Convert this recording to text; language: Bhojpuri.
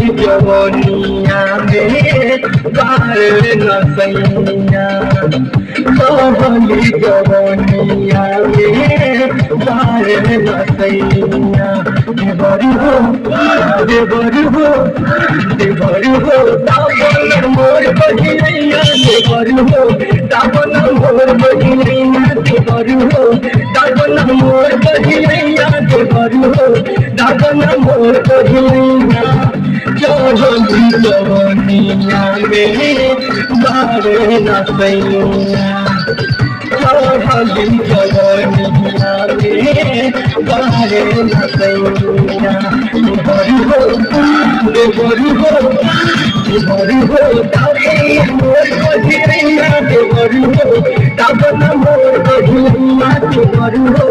जवनिया में बारे नसैया कहली जवनिया में बारे नसैया देवरी हो देवरी हो देवरी हो दामन मोर बहिनैया देवरी हो दामन मोर बहिनैया देवरी हो दामन मोर बहिनैया देवरी हो दामन मोर बहिनैया चढ़ली जवनिया में बारे नसैया चढ़ली जवनिया में बारे नसैया देवरी हो देवरी हो देवरी हो दामन मोर बहिनैया देवरी हो दामन मोर बहिनैया देवरी हो